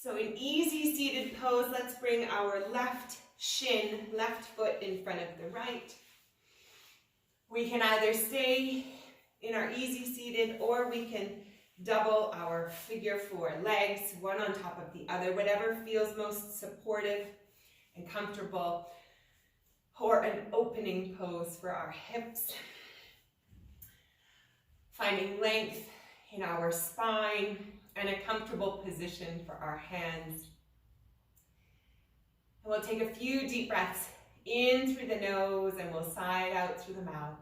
So in easy seated pose, let's bring our left shin, left foot in front of the right. We can either stay in our easy seated, or we can double our figure four legs, one on top of the other, whatever feels most supportive and comfortable, or an opening pose for our hips. Finding length in our spine and a comfortable position for our hands. And we'll take a few deep breaths in through the nose, and we'll sigh out through the mouth.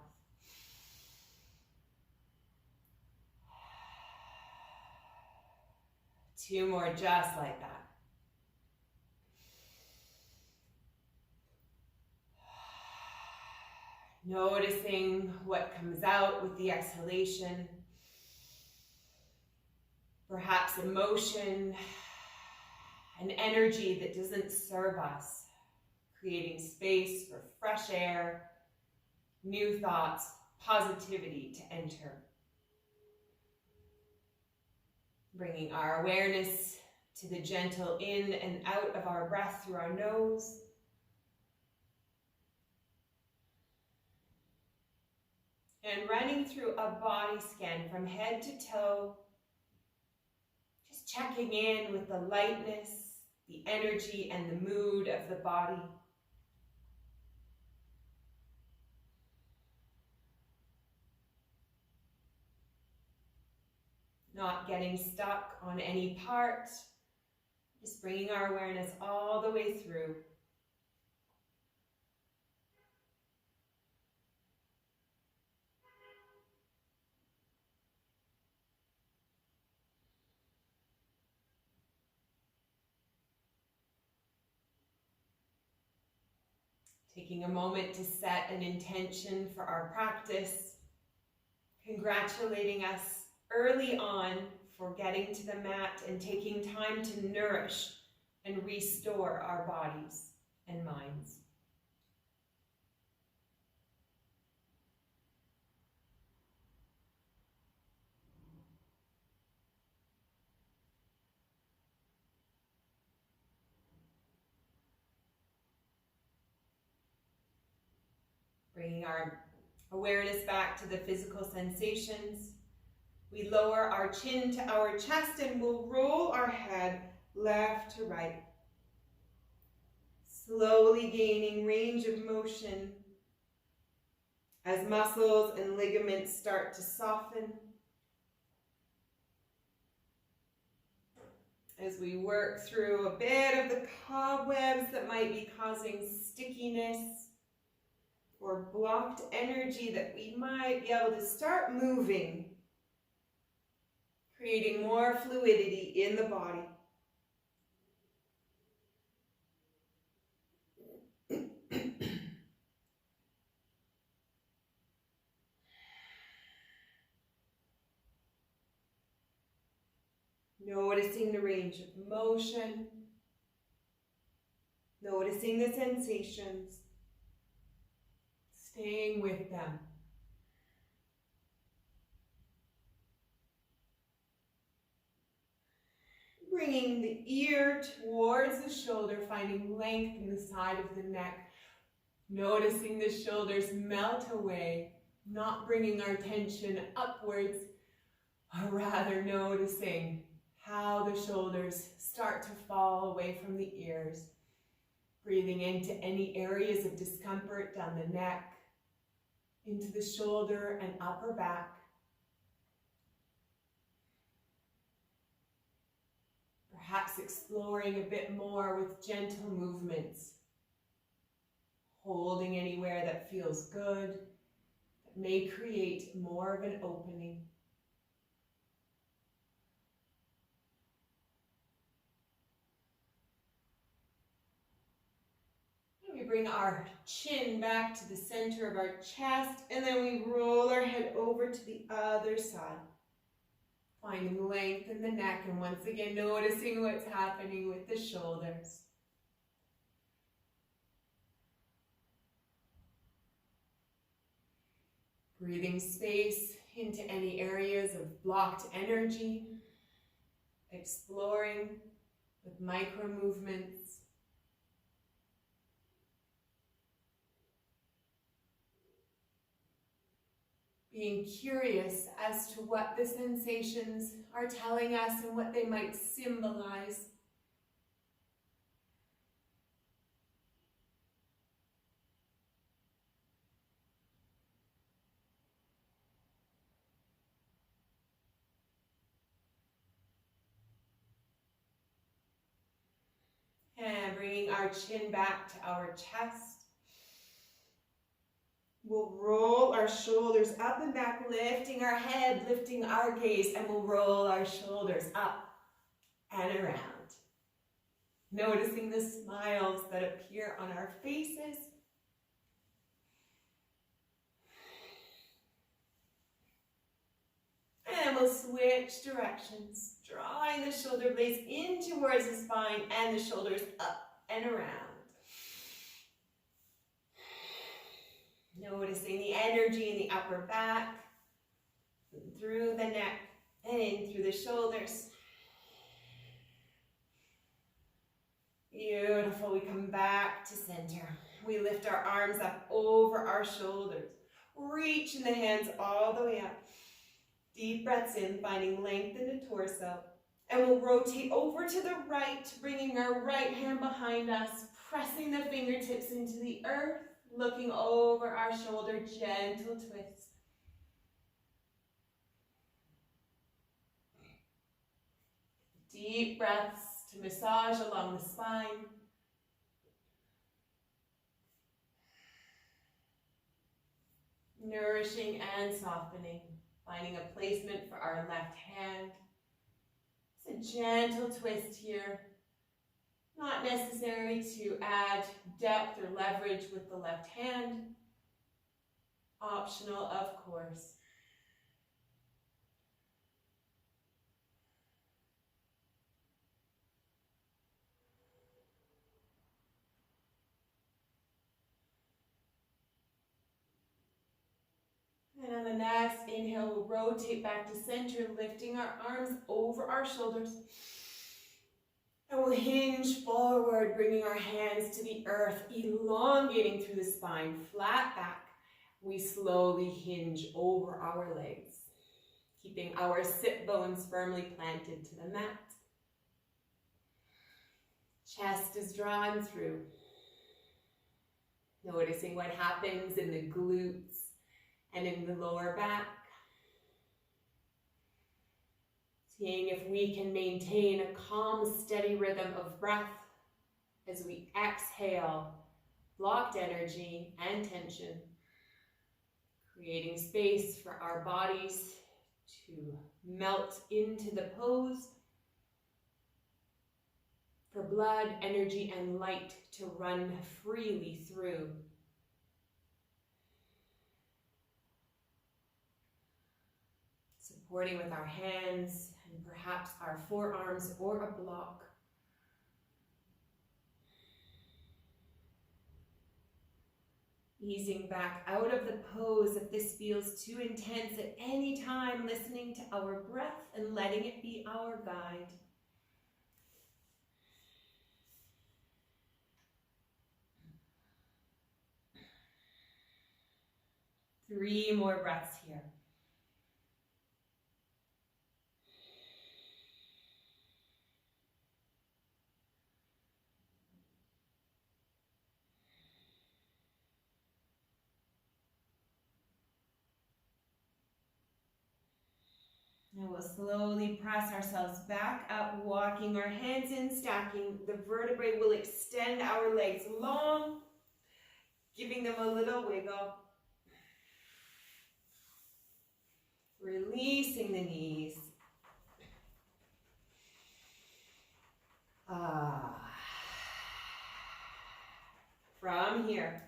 Two more just like that. Noticing what comes out with the exhalation. Perhaps emotion, an energy that doesn't serve us. Creating space for fresh air, new thoughts, positivity to enter. Bringing our awareness to the gentle in and out of our breath through our nose. And running through a body scan from head to toe. Just checking in with the lightness, the energy, and the mood of the body. Not getting stuck on any part, just bringing our awareness all the way through. Taking a moment to set an intention for our practice, congratulating us early on for getting to the mat and taking time to nourish and restore our bodies and minds. Bringing our awareness back to the physical sensations. We lower our chin to our chest and we'll roll our head left to right. Slowly gaining range of motion as muscles and ligaments start to soften. As we work through a bit of the cobwebs that might be causing stickiness or blocked energy, that we might be able to start moving, creating more fluidity in the body. Noticing the range of motion, noticing the sensations, staying with them. Bringing the ear towards the shoulder, finding length in the side of the neck. Noticing the shoulders melt away, not bringing our attention upwards, or rather noticing how the shoulders start to fall away from the ears. Breathing into any areas of discomfort down the neck, into the shoulder and upper back. Perhaps exploring a bit more with gentle movements. Holding anywhere that feels good, that may create more of an opening. And we bring our chin back to the center of our chest, and then we roll our head over to the other side. Finding length in the neck, and once again noticing what's happening with the shoulders. Breathing space into any areas of blocked energy. Exploring with micro movements. Being curious as to what the sensations are telling us and what they might symbolize. And bringing our chin back to our chest. We'll roll our shoulders up and back, lifting our head, lifting our gaze, and we'll roll our shoulders up and around. Noticing the smiles that appear on our faces. And we'll switch directions, drawing the shoulder blades in towards the spine and the shoulders up and around. Noticing the energy in the upper back, through the neck, and in through the shoulders. Beautiful. We come back to center. We lift our arms up over our shoulders, reaching the hands all the way up. Deep breaths in, finding length in the torso. And we'll rotate over to the right, bringing our right hand behind us, pressing the fingertips into the earth, looking over our shoulder, gentle twist. Deep breaths to massage along the spine. Nourishing and softening, finding a placement for our left hand. It's a gentle twist here. Not necessary to add depth or leverage with the left hand. Optional, of course. And on the next inhale, we'll rotate back to center, lifting our arms over our shoulders. And we'll hinge forward, bringing our hands to the earth, elongating through the spine, flat back. We slowly hinge over our legs, keeping our sit bones firmly planted to the mat. Chest is drawn through. Noticing what happens in the glutes and in the lower back. Seeing if we can maintain a calm, steady rhythm of breath as we exhale blocked energy and tension, creating space for our bodies to melt into the pose, for blood, energy, and light to run freely through. Supporting with our hands and perhaps our forearms or a block. Easing back out of the pose if this feels too intense at any time, listening to our breath and letting it be our guide. Three more breaths here. And we'll slowly press ourselves back up, walking our hands in, stacking. The vertebrae will extend our legs long, giving them a little wiggle. Releasing the knees. From here,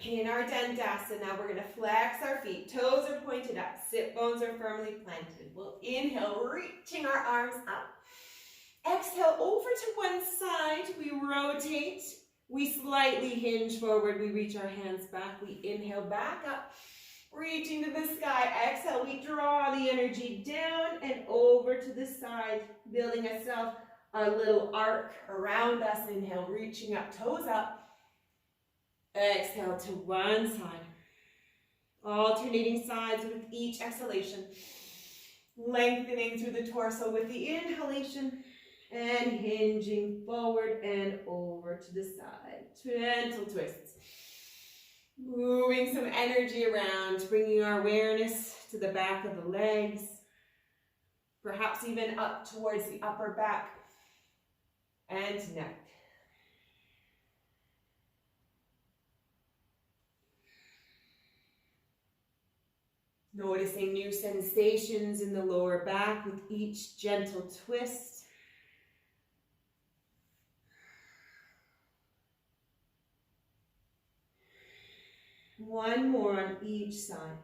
in our Dandasana, we're going to flex our feet. Toes are pointed up. Sit bones are firmly planted. We'll inhale, reaching our arms up. Exhale, over to one side. We rotate. We slightly hinge forward. We reach our hands back. We inhale back up. Reaching to the sky. Exhale, we draw the energy down and over to the side, building a little arc around us. Inhale, reaching up, toes up. Exhale to one side. Alternating sides with each exhalation. Lengthening through the torso with the inhalation and hinging forward and over to the side. Gentle twists. Moving some energy around, bringing our awareness to the back of the legs, perhaps even up towards the upper back and neck. Noticing new sensations in the lower back with each gentle twist. One more on each side.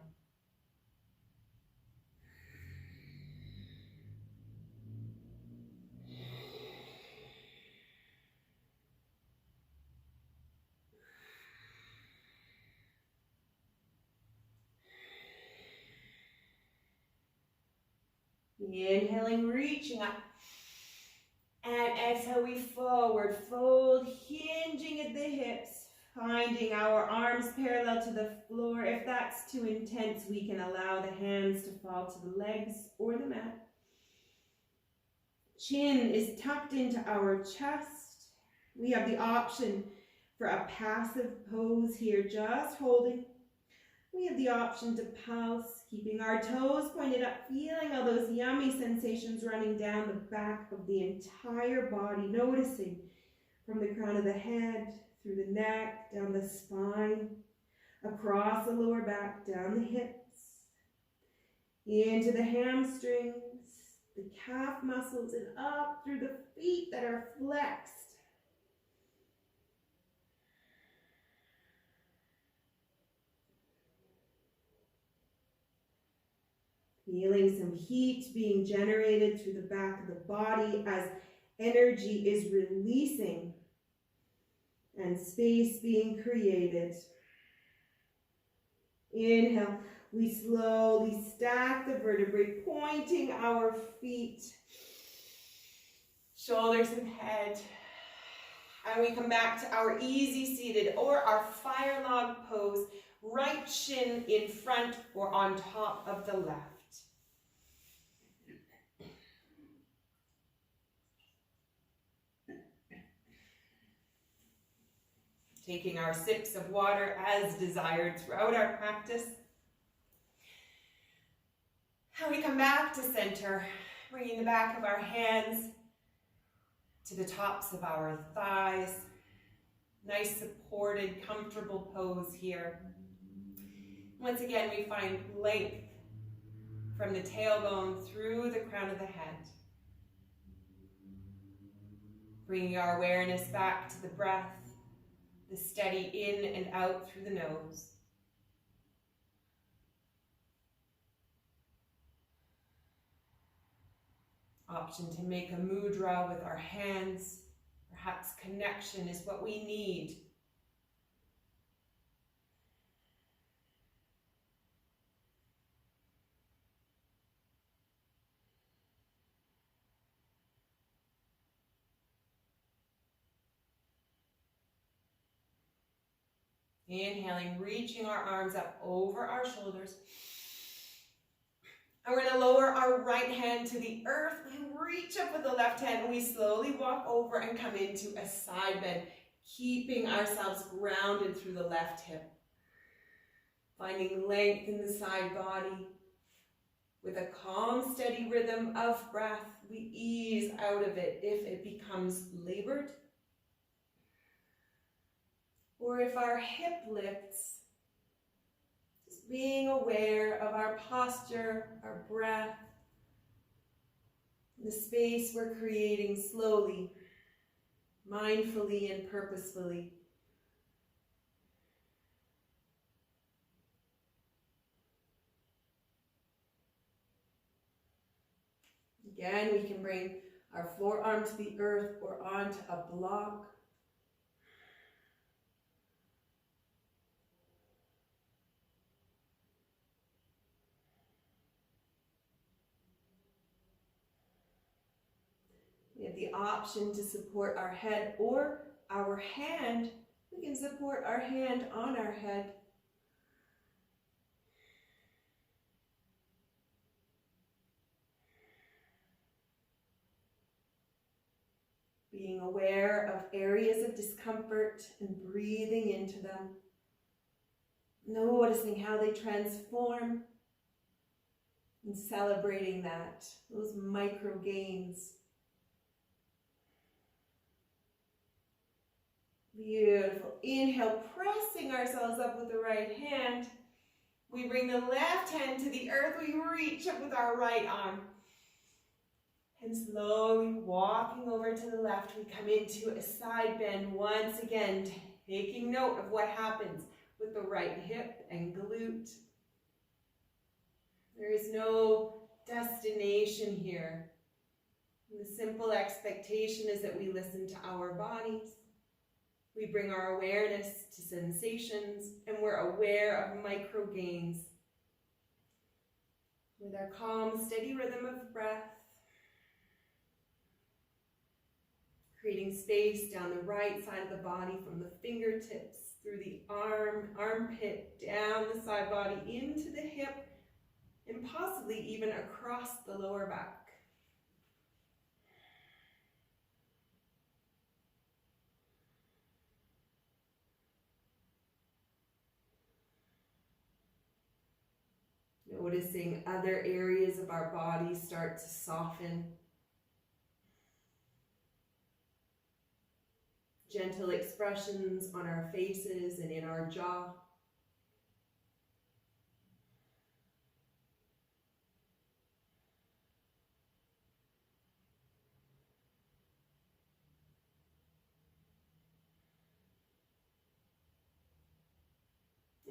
Inhaling, reaching up. And exhale, we forward fold, hinging at the hips, finding our arms parallel to the floor. If that's too intense, we can allow the hands to fall to the legs or the mat. Chin is tucked into our chest. We have the option for a passive pose here, just holding. We have the option to pulse, keeping our toes pointed up, feeling all those yummy sensations running down the back of the entire body, noticing from the crown of the head, through the neck, down the spine, across the lower back, down the hips, into the hamstrings, the calf muscles, and up through the feet that are flexed. Feeling some heat being generated through the back of the body as energy is releasing and space being created. Inhale, we slowly stack the vertebrae, pointing our feet, shoulders and head. And we come back to our easy seated or our fire log pose, right shin in front or on top of the left. Taking our sips of water as desired throughout our practice. And we come back to center, bringing the back of our hands to the tops of our thighs. Nice supported, comfortable pose here. Once again, we find length from the tailbone through the crown of the head. Bringing our awareness back to the breath, the steady in and out through the nose. Option to make a mudra with our hands. Perhaps connection is what we need. Inhaling, reaching our arms up over our shoulders. And we're going to lower our right hand to the earth. We reach up with the left hand and we slowly walk over and come into a side bend, keeping ourselves grounded through the left hip. Finding length in the side body. With a calm, steady rhythm of breath, we ease out of it if it becomes labored. Or if our hip lifts, just being aware of our posture, our breath, the space we're creating slowly, mindfully and purposefully. Again, we can bring our forearm to the earth or onto a block. We have the option to support our head or our hand. We can support our hand on our head. Being aware of areas of discomfort and breathing into them. Noticing how they transform and celebrating that, those micro gains. Beautiful. Inhale, pressing ourselves up with the right hand. We bring the left hand to the earth. We reach up with our right arm. And slowly walking over to the left, we come into a side bend once again, taking note of what happens with the right hip and glute. There is no destination here. The simple expectation is that we listen to our bodies. We bring our awareness to sensations, and we're aware of micro gains. With our calm, steady rhythm of breath, creating space down the right side of the body from the fingertips through the armpit, down the side body, into the hip, and possibly even across the lower back. Noticing other areas of our body start to soften. Gentle expressions on our faces and in our jaw.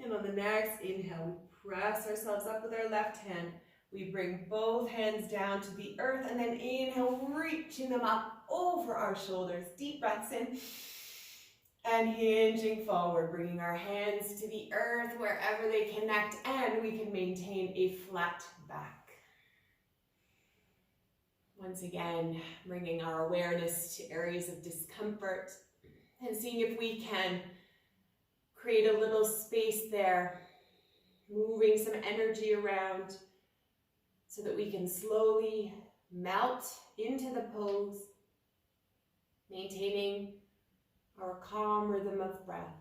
And on the next inhale, we press ourselves up with our left hand. We bring both hands down to the earth, and then inhale, reaching them up over our shoulders. Deep breaths in. And hinging forward, bringing our hands to the earth wherever they connect, and we can maintain a flat back. Once again, bringing our awareness to areas of discomfort and seeing if we can create a little space there, moving some energy around so that we can slowly melt into the pose, maintaining our calm rhythm of breath,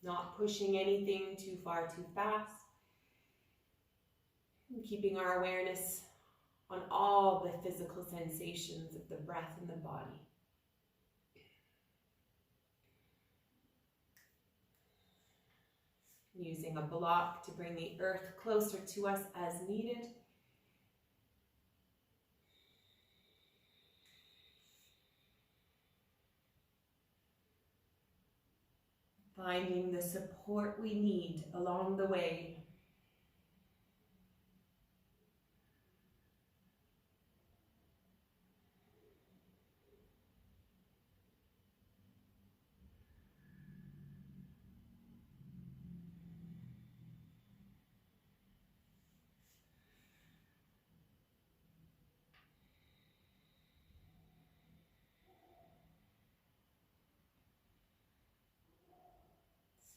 not pushing anything too far too fast, and keeping our awareness on all the physical sensations of the breath in the body. Using a block to bring the earth closer to us as needed. Finding the support we need along the way.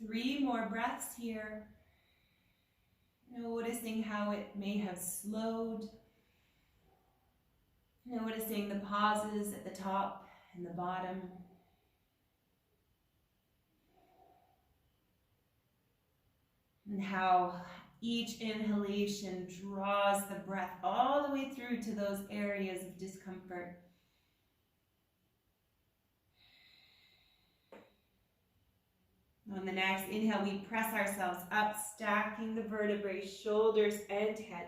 Three more breaths here. Noticing how it may have slowed. Noticing the pauses at the top and the bottom. And how each inhalation draws the breath all the way through to those areas of discomfort. On the next inhale, we press ourselves up, stacking the vertebrae, shoulders and head.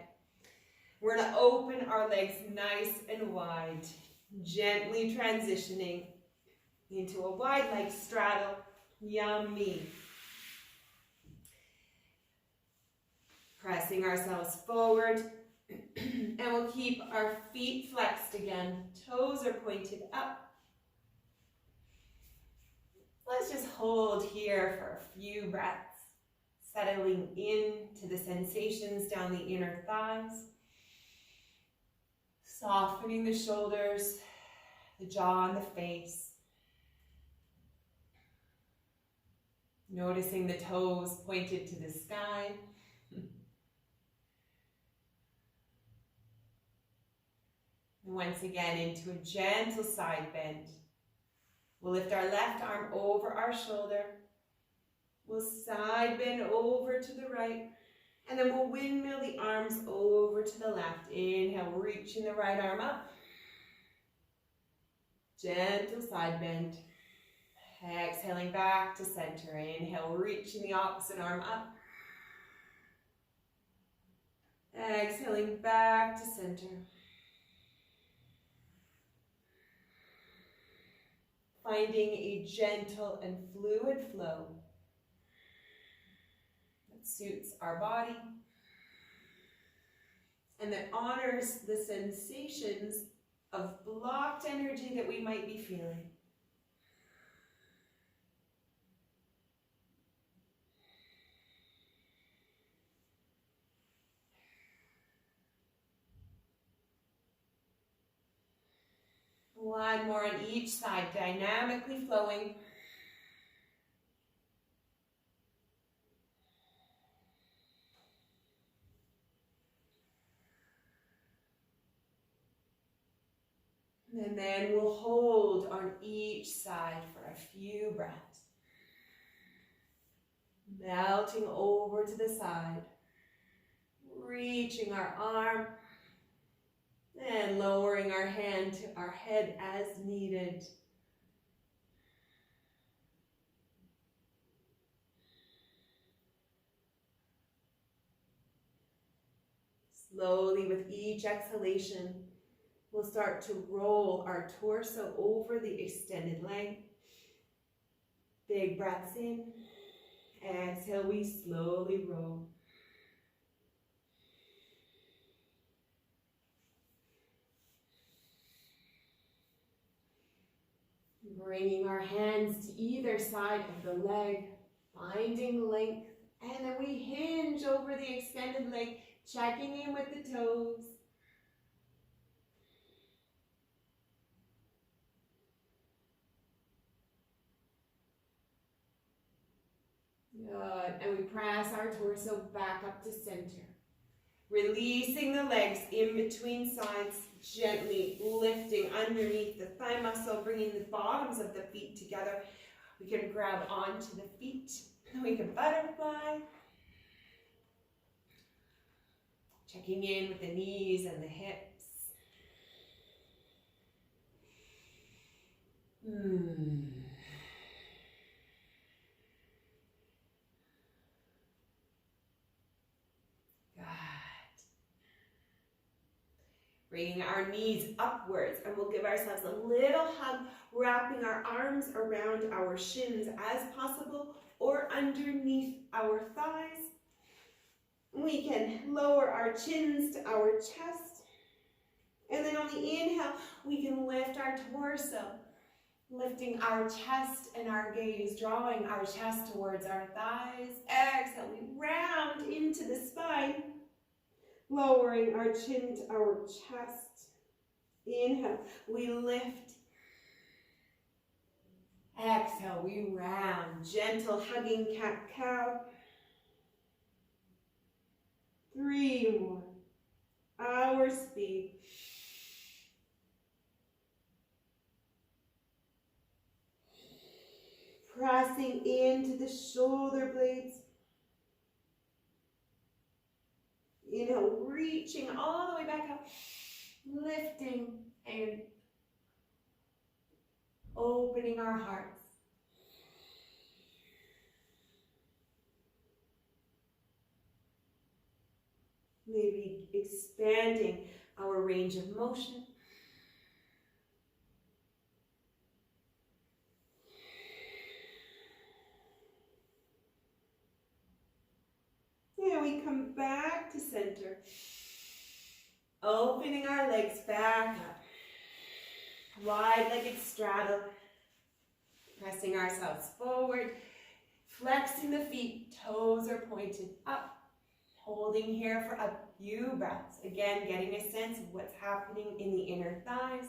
We're going to open our legs nice and wide, gently transitioning into a wide leg straddle. Yummy. Pressing ourselves forward, and we'll keep our feet flexed again. Toes are pointed up. Let's just hold here for a few breaths, settling into the sensations down the inner thighs. Softening the shoulders, the jaw and the face. Noticing the toes pointed to the sky. And once again, into a gentle side bend. We'll lift our left arm over our shoulder. We'll side bend over to the right. And then we'll windmill the arms over to the left. Inhale, reaching the right arm up. Gentle side bend. Exhaling back to center. Inhale, reaching the opposite arm up. Exhaling back to center. Finding a gentle and fluid flow that suits our body and that honors the sensations of blocked energy that we might be feeling. One more on each side, dynamically flowing. And then we'll hold on each side for a few breaths. Melting over to the side, reaching our arm, and lowering our hand to our head as needed. Slowly, with each exhalation, we'll start to roll our torso over the extended leg. Big breaths in. Exhale, we slowly roll. Bringing our hands to either side of the leg, finding length, and then we hinge over the extended leg, checking in with the toes. Good, and we press our torso back up to center. Releasing the legs in between sides, gently lifting underneath the thigh muscle, bringing the bottoms of the feet together. We can grab onto the feet, and we can butterfly. Checking in with the knees and the hips. Bringing our knees upwards, and we'll give ourselves a little hug, wrapping our arms around our shins as possible or underneath our thighs. We can lower our chins to our chest. And then on the inhale, we can lift our torso, lifting our chest and our gaze, drawing our chest towards our thighs. Exhale, we round into the spine. Lowering our chin to our chest. Inhale, we lift. Exhale, we round. Gentle hugging cat-cow. 3 more. Our speed. Pressing into the shoulder blades. Inhale, reaching all the way back up, lifting and opening our hearts. Maybe expanding our range of motion. And we come back to center, opening our legs back up, wide-legged straddle, pressing ourselves forward, flexing the feet, toes are pointed up, Holding here for a few breaths. Again, getting a sense of what's happening in the inner thighs.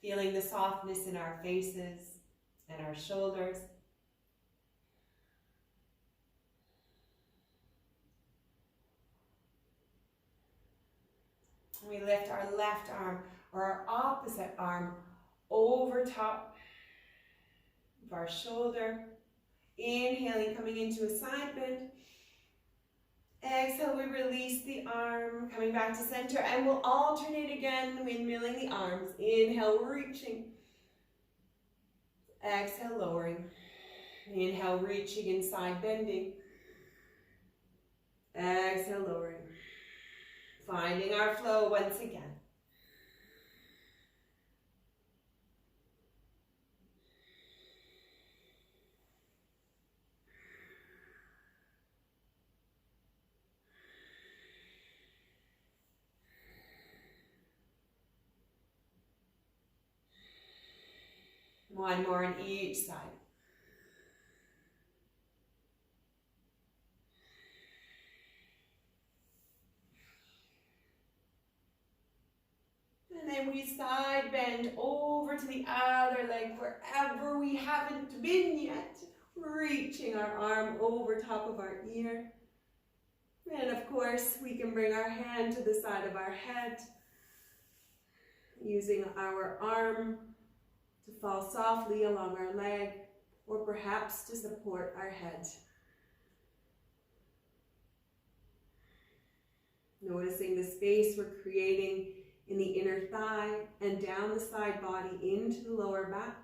Feeling the softness in our faces and our shoulders. We lift our left arm or our opposite arm over top of our shoulder. Inhaling, coming into a side bend. Exhale, we release the arm, coming back to center, and we'll alternate again, windmilling the arms. Inhale, reaching. Exhale, lowering. Inhale, reaching and side bending. Exhale, lowering. Finding our flow once again. One more on each side. And then we side bend over to the other leg wherever we haven't been yet. Reaching our arm over top of our ear. And of course, we can bring our hand to the side of our head. Using our arm to fall softly along our leg, or perhaps to support our head. Noticing the space we're creating in the inner thigh and down the side body into the lower back.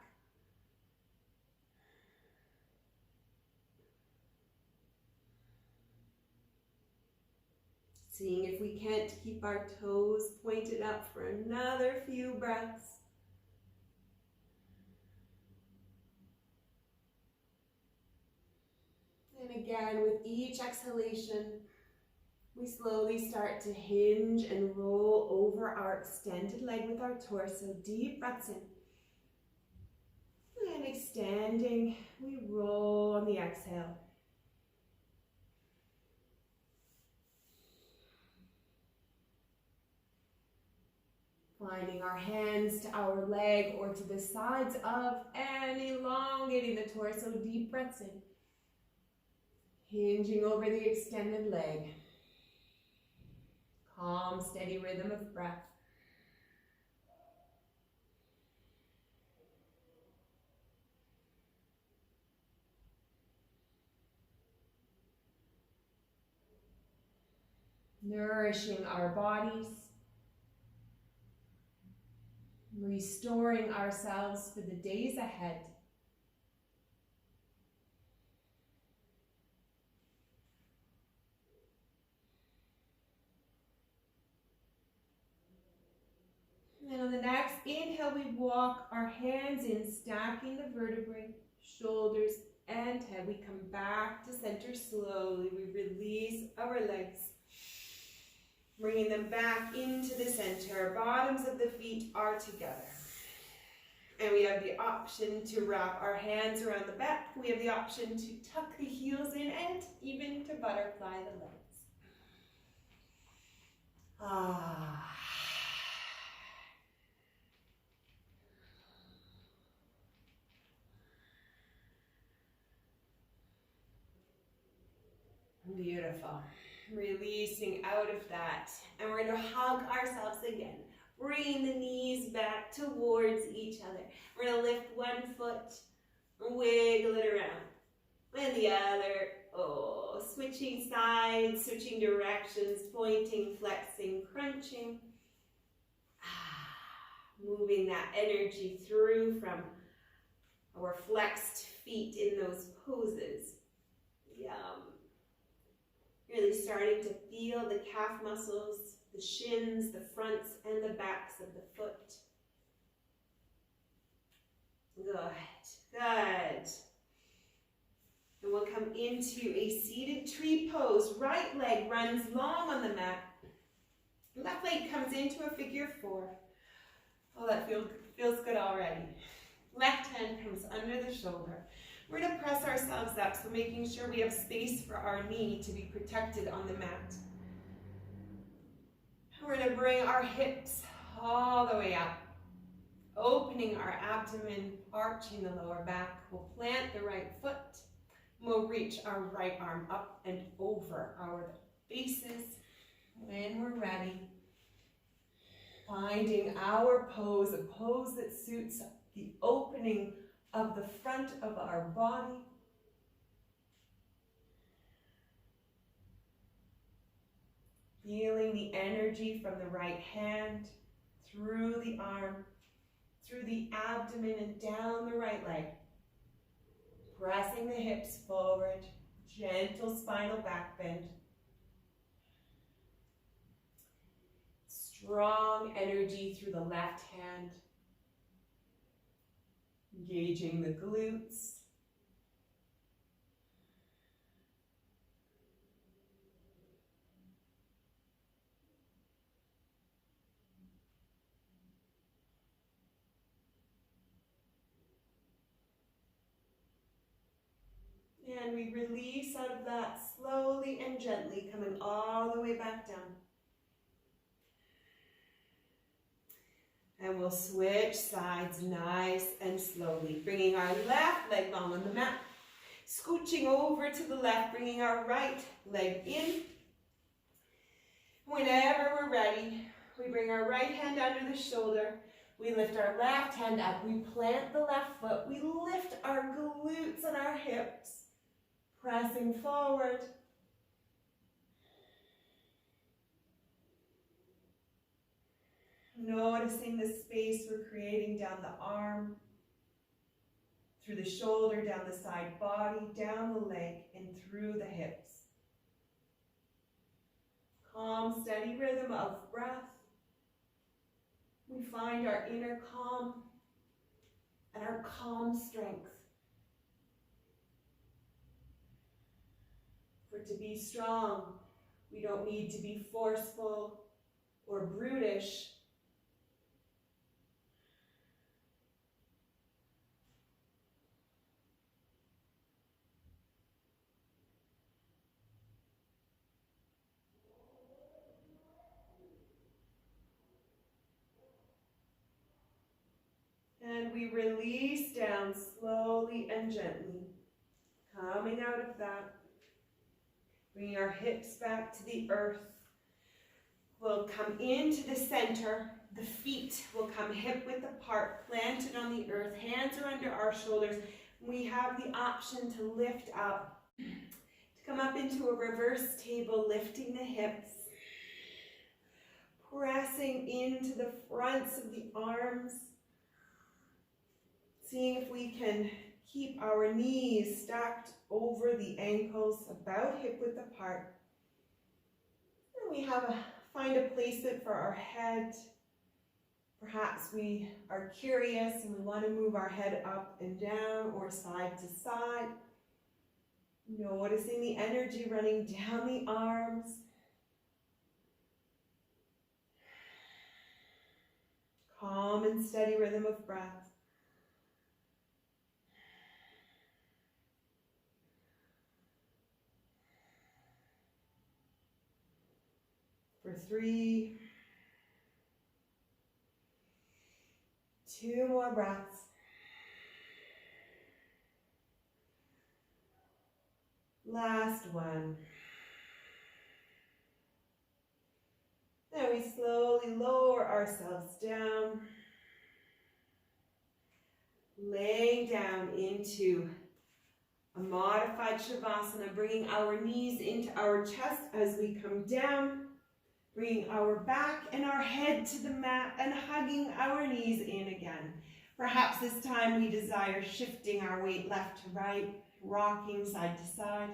Seeing if we can't keep our toes pointed up for another few breaths. And again, with each exhalation, we slowly start to hinge and roll over our extended leg with our torso. Deep breaths in. And extending, we roll on the exhale. Finding our hands to our leg or to the sides of, and elongating the torso. Deep breaths in. Hinging over the extended leg. Calm, steady rhythm of breath. Nourishing our bodies. Restoring ourselves for the days ahead. And on the next inhale, we walk our hands in, stacking the vertebrae, shoulders, and head. We come back to center slowly. We release our legs, bringing them back into the center. Bottoms of the feet are together. And we have the option to wrap our hands around the back. We have the option to tuck the heels in and even to butterfly the legs. Beautiful. Releasing out of that. And we're going to hug ourselves again. Bring the knees back towards each other. We're going to lift one foot, wiggle it around. And the other, switching sides, switching directions, pointing, flexing, crunching. Moving that energy through from our flexed feet in those poses. Yum. Really starting to feel the calf muscles, the shins, the fronts, and the backs of the foot. Good, good. And we'll come into a seated tree pose. Right leg runs long on the mat. Left leg comes into a figure 4. Oh, that feels good already. Left hand comes under the shoulder. We're going to press ourselves up, so making sure we have space for our knee to be protected on the mat. We're going to bring our hips all the way up, opening our abdomen, arching the lower back. We'll plant the right foot. We'll reach our right arm up and over our faces. When we're ready, finding our pose, a pose that suits the opening of the front of our body. Feeling the energy from the right hand through the arm, through the abdomen and down the right leg. Pressing the hips forward, gentle spinal back bend. Strong energy through the left hand. Engaging the glutes. And we release out of that slowly and gently, coming all the way back down. And we'll switch sides nice and slowly, bringing our left leg long on the mat, scooching over to the left, bringing our right leg in. Whenever we're ready, we bring our right hand under the shoulder, we lift our left hand up, we plant the left foot, we lift our glutes and our hips. Pressing forward. Noticing the space we're creating down the arm, through the shoulder, down the side body, down the leg, and through the hips. Calm, steady rhythm of breath. We find our inner calm and our calm strength. For to be strong, we don't need to be forceful or brutish. And we release down slowly and gently, coming out of that. Bringing our hips back to the earth. We'll come into the center. The feet will come hip width apart, planted on the earth. Hands are under our shoulders. We have the option to lift up, to come up into a reverse table, lifting the hips. Pressing into the fronts of the arms. Seeing if we can keep our knees stacked over the ankles, about hip width apart. And we find a placement for our head. Perhaps we are curious and we want to move our head up and down or side to side. Noticing the energy running down the arms. Calm and steady rhythm of breath. For 3, 2 more breaths. Last one. Then we slowly lower ourselves down, laying down into a modified Shavasana, bringing our knees into our chest as we come down. Bringing our back and our head to the mat and hugging our knees in again. Perhaps this time we desire shifting our weight left to right, rocking side to side.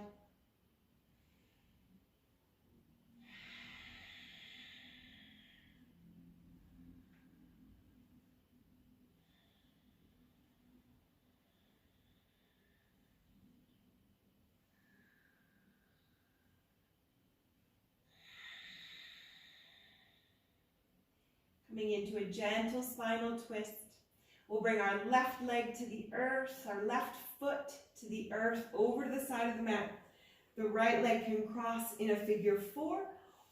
Coming into a gentle spinal twist. We'll bring our left leg to the earth, our left foot to the earth over to the side of the mat. The right leg can cross in a figure 4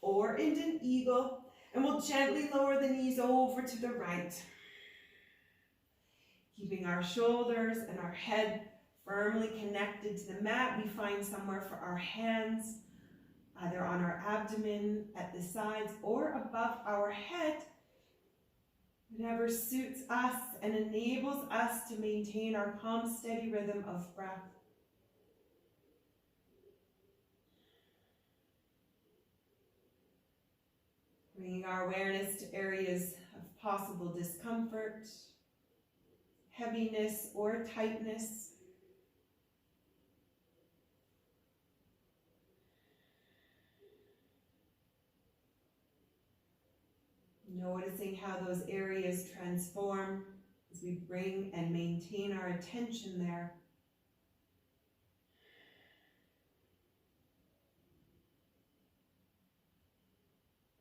or into an eagle, and we'll gently lower the knees over to the right. Keeping our shoulders and our head firmly connected to the mat, we find somewhere for our hands, either on our abdomen, at the sides, or above our head. Whatever suits us and enables us to maintain our calm, steady rhythm of breath. Bringing our awareness to areas of possible discomfort, heaviness, or tightness. Noticing how those areas transform as we bring and maintain our attention there.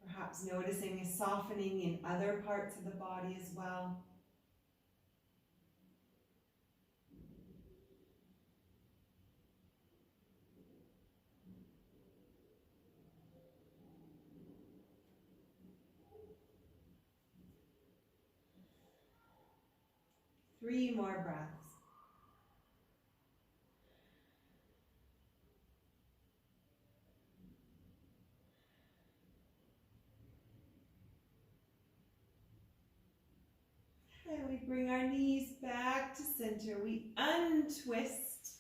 Perhaps noticing a softening in other parts of the body as well. Three more breaths. And we bring our knees back to center. We untwist.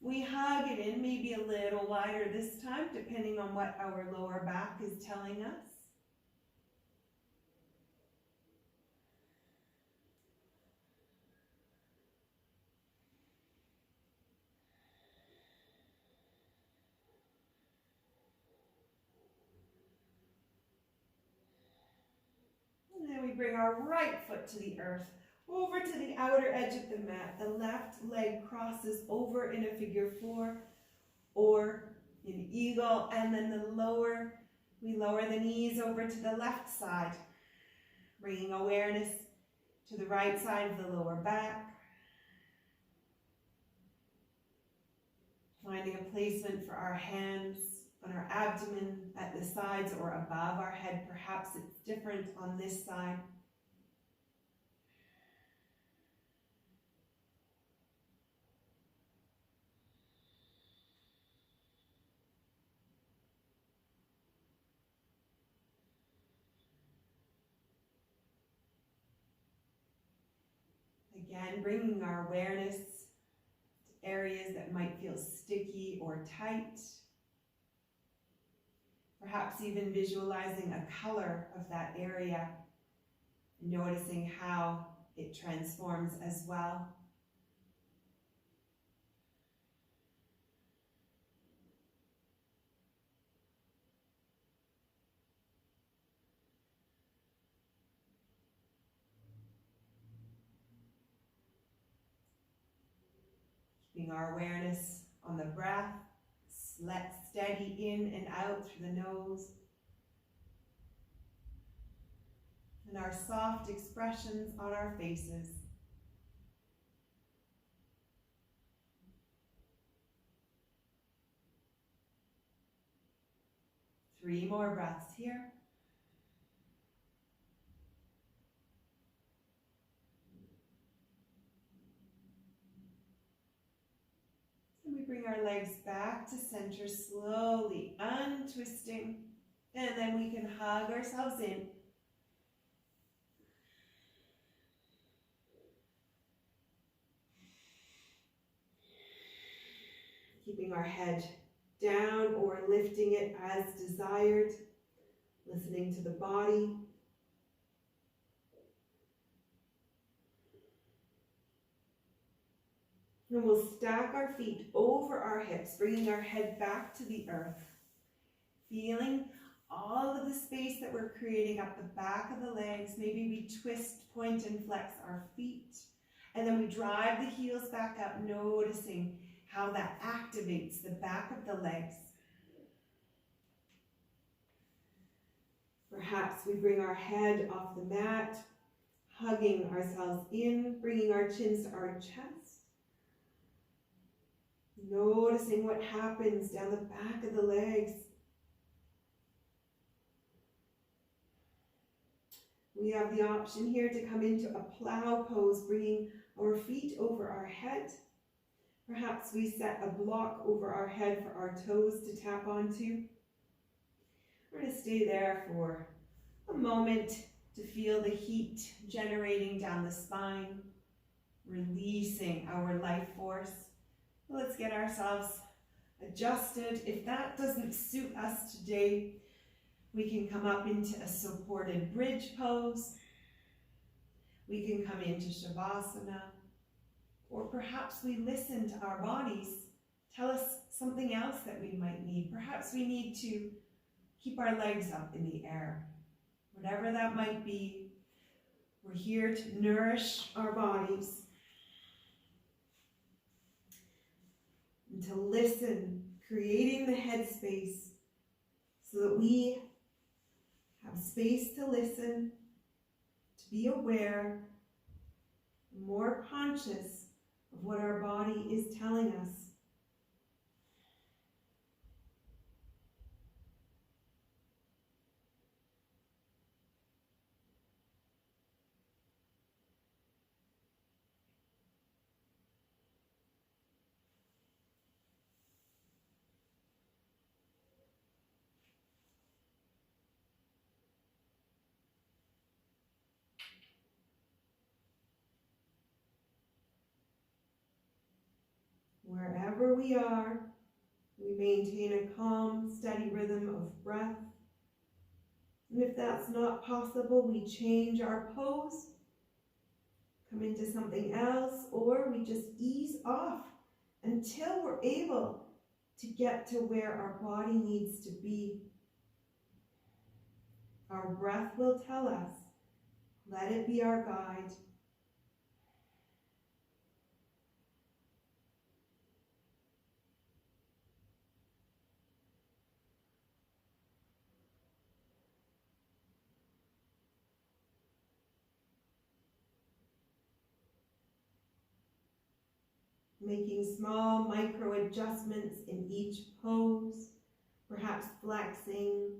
We hug it in, maybe a little wider this time, depending on what our lower back is telling us. And then we bring our right foot to the earth, over to the outer edge of the mat. The left leg crosses over in a figure 4 or in eagle, and then we lower the knees over to the left side, bringing awareness to the right side of the lower back. Finding a placement for our hands on our abdomen, at the sides, or above our head. Perhaps it's different on this side. Again, bringing our awareness to areas that might feel sticky or tight. Perhaps even visualizing a color of that area, noticing how it transforms as well. Keeping our awareness on the breath, steady in and out through the nose. And our soft expressions on our faces. Three more breaths here. And we bring our legs back to center, slowly untwisting, and then we can hug ourselves in. Keeping our head down or lifting it as desired, listening to the body. And we'll stack our feet over our hips, bringing our head back to the earth, feeling all of the space that we're creating up the back of the legs. Maybe we twist, point, and flex our feet, and then we drive the heels back up, noticing how that activates the back of the legs. Perhaps we bring our head off the mat, hugging ourselves in, bringing our chins to our chest. Noticing what happens down the back of the legs. We have the option here to come into a plow pose, bringing our feet over our head. Perhaps we set a block over our head for our toes to tap onto. We're going to stay there for a moment to feel the heat generating down the spine, releasing our life force. Let's get ourselves adjusted. If that doesn't suit us today, we can come up into a supported bridge pose. We can come into Shavasana. Or perhaps we listen to our bodies tell us something else that we might need. Perhaps we need to keep our legs up in the air. Whatever that might be, we're here to nourish our bodies and to listen, creating the headspace so that we have space to listen, to be aware, more conscious of what our body is telling us. Wherever we are, we maintain a calm, steady rhythm of breath. And if that's not possible, we change our pose, come into something else, or we just ease off until we're able to get to where our body needs to be. Our breath will tell us. Let it be our guide. Making small micro adjustments in each pose, perhaps flexing,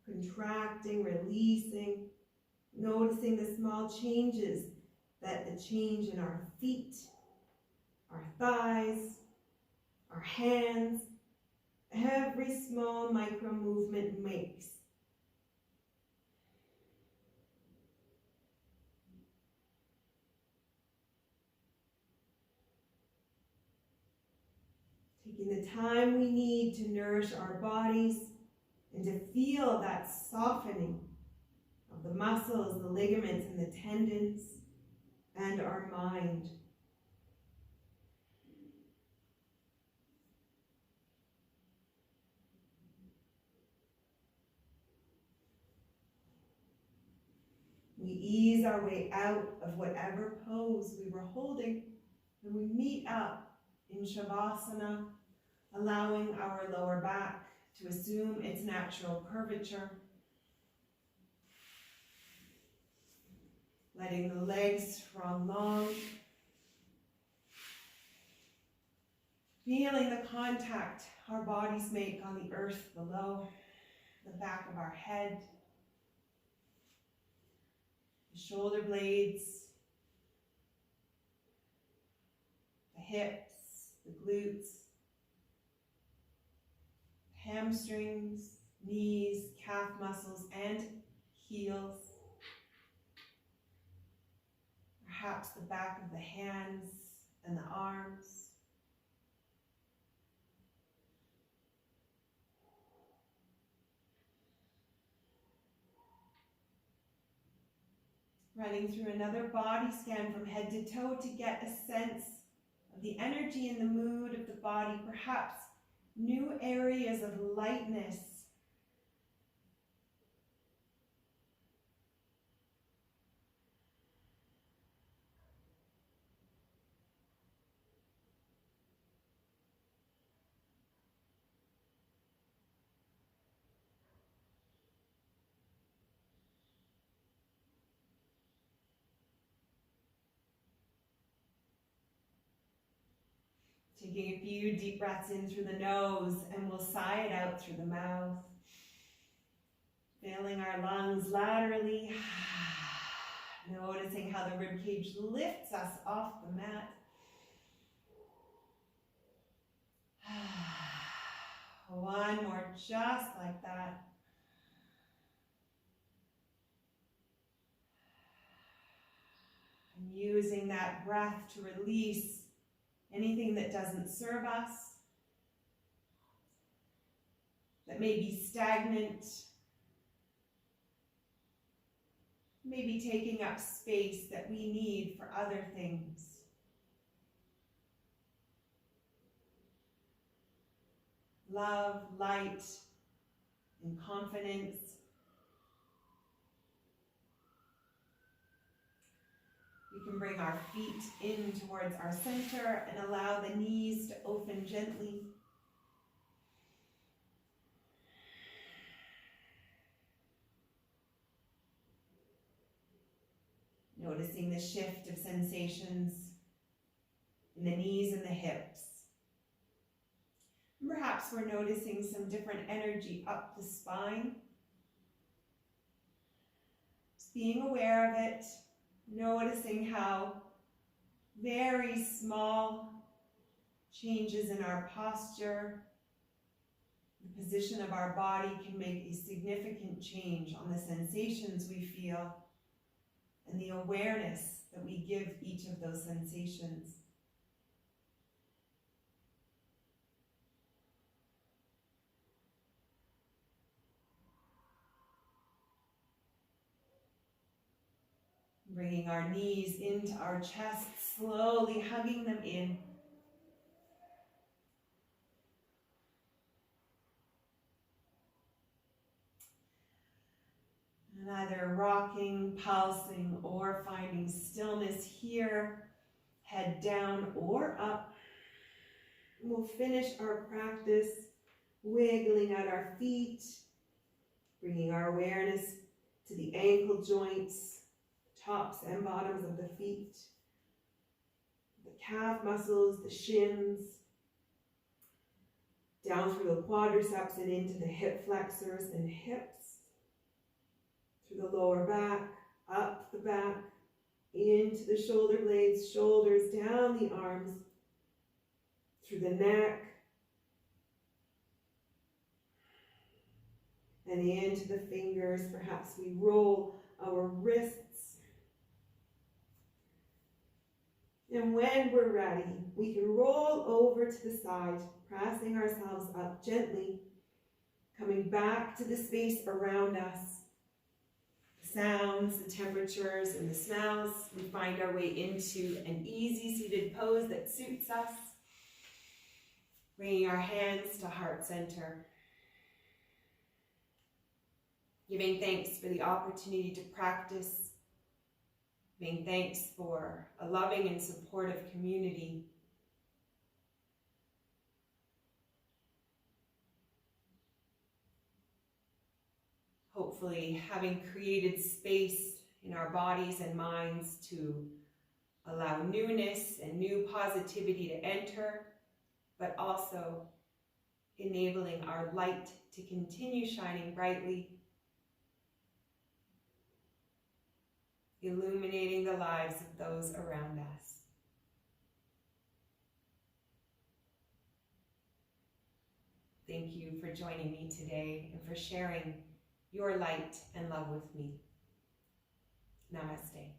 contracting, releasing, noticing the small changes that the change in our feet, our thighs, our hands, every small micro movement makes. Taking the time we need to nourish our bodies and to feel that softening of the muscles, the ligaments, and the tendons, and our mind. We ease our way out of whatever pose we were holding, and we meet up in Shavasana, allowing our lower back to assume its natural curvature, letting the legs run long, feeling the contact our bodies make on the earth below, the back of our head, the shoulder blades, the hips, the glutes, hamstrings, knees, calf muscles, and heels. Perhaps the back of the hands and the arms. Running through another body scan from head to toe to get a sense of the energy and the mood of the body, perhaps new areas of lightness. Taking a few deep breaths in through the nose, and we'll sigh it out through the mouth. Filling our lungs laterally. Noticing how the ribcage lifts us off the mat. One more, just like that. And using that breath to release anything that doesn't serve us, that may be stagnant, maybe taking up space that we need for other things. Love, light, and confidence. We can bring our feet in towards our center and allow the knees to open gently. Noticing the shift of sensations in the knees and the hips. And perhaps we're noticing some different energy up the spine. Just being aware of it, noticing how very small changes in our posture, the position of our body can make a significant change on the sensations we feel and the awareness that we give each of those sensations. Bringing our knees into our chest, slowly hugging them in. And either rocking, pulsing, or finding stillness here, head down or up. We'll finish our practice wiggling at our feet, bringing our awareness to the ankle joints, tops and bottoms of the feet, the calf muscles, the shins, down through the quadriceps and into the hip flexors and hips, through the lower back, up the back, into the shoulder blades, shoulders, down the arms, through the neck, and into the fingers. Perhaps we roll our wrists. And when we're ready, we can roll over to the side, pressing ourselves up gently, coming back to the space around us. The sounds, the temperatures, and the smells. We find our way into an easy seated pose that suits us. Bringing our hands to heart center. Giving thanks for the opportunity to practice. Giving thanks for a loving and supportive community. Hopefully having created space in our bodies and minds to allow newness and new positivity to enter, but also enabling our light to continue shining brightly, illuminating the lives of those around us. Thank you for joining me today and for sharing your light and love with me. Namaste.